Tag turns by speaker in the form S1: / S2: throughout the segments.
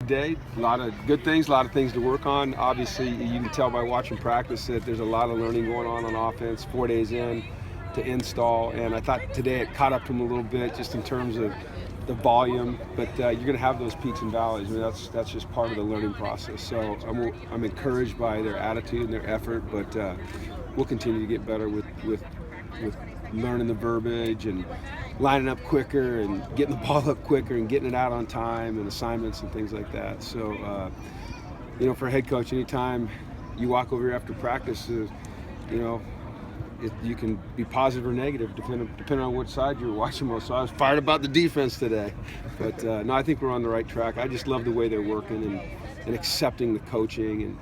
S1: today. A lot of good things, a lot of things to work on. Obviously, you can tell by watching practice that there's a lot of learning going on offense, 4 days in to install. And I thought today it caught up to him a little bit just in terms of the volume, but you're going to have those peaks and valleys. I mean, that's just part of the learning process. So I'm encouraged by their attitude and their effort, but we'll continue to get better with learning the verbiage and lining up quicker and getting the ball up quicker and getting it out on time and assignments and things like that. So, for a head coach, anytime you walk over here after practice, you can be positive or negative depending on which side you're watching most. So I was fired about the defense today. But no, I think we're on the right track. I just love the way they're working and accepting the coaching and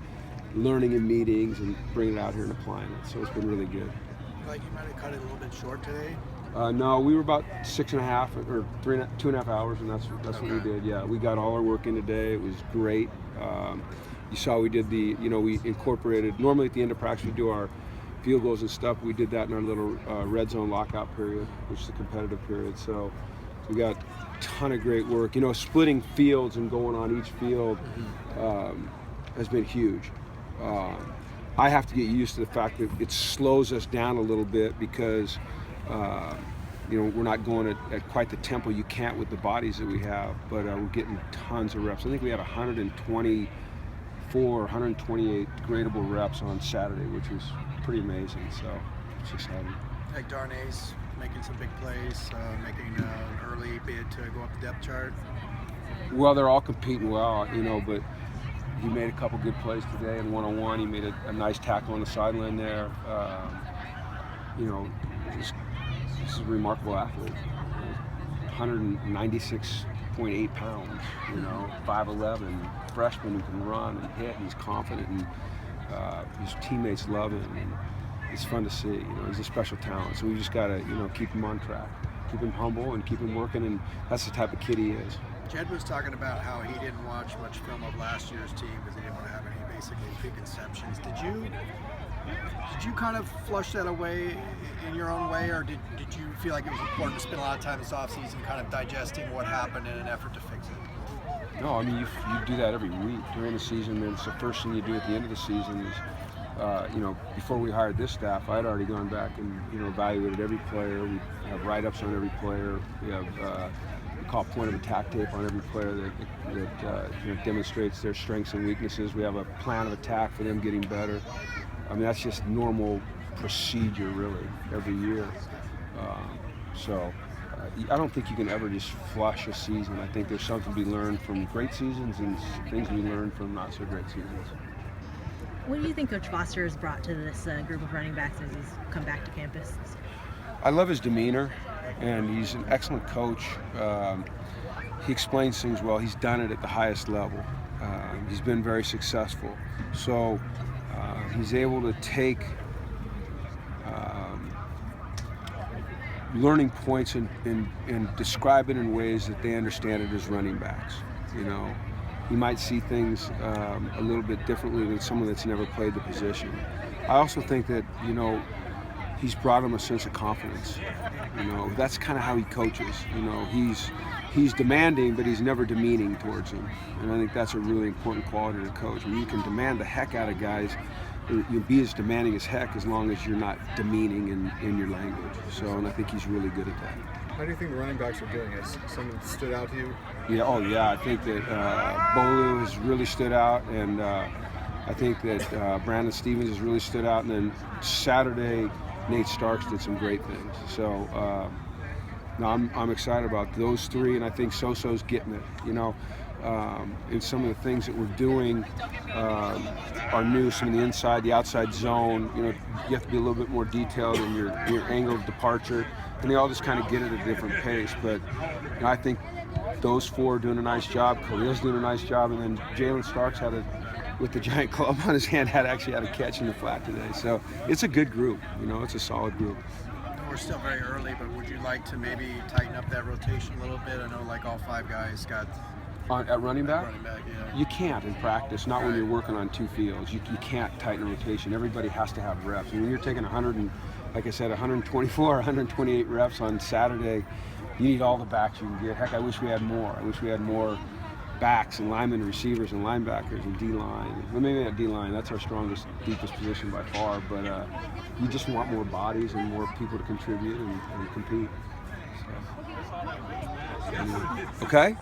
S1: learning in meetings and bringing it out here and applying it. So it's been really good.
S2: Like you might have cut it a little bit short today?
S1: No, we were about 6.5 or 2.5 hours, and that's what we did. Yeah, we got all our work in today. It was great. You saw we did we incorporated, normally at the end of practice we do our field goals and stuff. We did that in our little red zone lockout period, which is a competitive period. So we got a ton of great work. Splitting fields and going on each field has been huge. I have to get used to the fact that it slows us down a little bit because we're not going at quite the tempo you can't with the bodies that we have, but we're getting tons of reps. I think we had 128 gradable reps on Saturday, which was pretty amazing. So it's exciting.
S2: Like Darnay's making some big plays, making an early bid to go up the depth chart.
S1: Well, they're all competing well, but he made a couple good plays today in one-on-one. He made a nice tackle on the sideline there. This is a remarkable athlete. 196.8 pounds, 5'11", freshman who can run and hit, and he's confident, and his teammates love him, and it's fun to see. He's a special talent, so we just got to, keep him on track, keep him humble, and keep him working, and that's the type of kid he is.
S2: Jed was talking about how he didn't watch much film of last year's team because he didn't want to have any basically preconceptions. Did you kind of flush that away in your own way, or did you feel like it was important to spend a lot of time this offseason kind of digesting what happened in an effort to fix it?
S1: No, I mean, you do that every week during the season, and it's the first thing you do at the end of the season is, before we hired this staff, I had already gone back and, evaluated every player. We have write-ups on every player. We have we call point of attack tape on every player that demonstrates their strengths and weaknesses. We have a plan of attack for them getting better. I mean, that's just normal procedure, really, every year. I don't think you can ever just flush a season. I think there's something to be learned from great seasons and things we learn from not so great seasons.
S3: What do you think Coach Foster has brought to this group of running backs as he's come back to campus?
S1: I love his demeanor, and he's an excellent coach. He explains things well. He's done it at the highest level. He's been very successful. So he's able to take learning points and describe it in ways that they understand it as running backs. You might see things a little bit differently than someone that's never played the position. I also think that, he's brought him a sense of confidence. That's kind of how he coaches. He's demanding, but he's never demeaning towards him. And I think that's a really important quality to coach. When you can demand the heck out of guys, you'll be as demanding as heck as long as you're not demeaning in your language. And I think he's really good at that.
S4: How do you think the running backs are doing? Has someone stood out to you?
S1: Yeah, I think that Bolu has really stood out, and I think that Brandon Stevens has really stood out, and then Saturday, Nate Starks did some great things. So I'm excited about those three, and I think Soso's getting it. And some of the things that we're doing are new. Some of the inside, the outside zone. You have to be a little bit more detailed in your angle of departure, and they all just kind of get it at a different pace. But I think those four are doing a nice job. Khalil's doing a nice job, and then Jalen Starks with the giant club on his hand, actually had a catch in the flat today. So it's a good group. It's a solid group.
S2: We're still very early, but would you like to maybe tighten up that rotation a little bit? I know all five guys got
S1: at running back?
S2: Yeah.
S1: You can't in practice, not when you're working on two fields. You can't tighten a rotation. Everybody has to have reps. And when you're taking 124, 128 reps on Saturday, you need all the backs you can get. Heck, I wish we had more. I wish we had more backs and linemen and receivers and linebackers and D-line. Well, maybe not D-line, that's our strongest, deepest position by far, but you just want more bodies and more people to contribute and compete. So, anyway. Okay?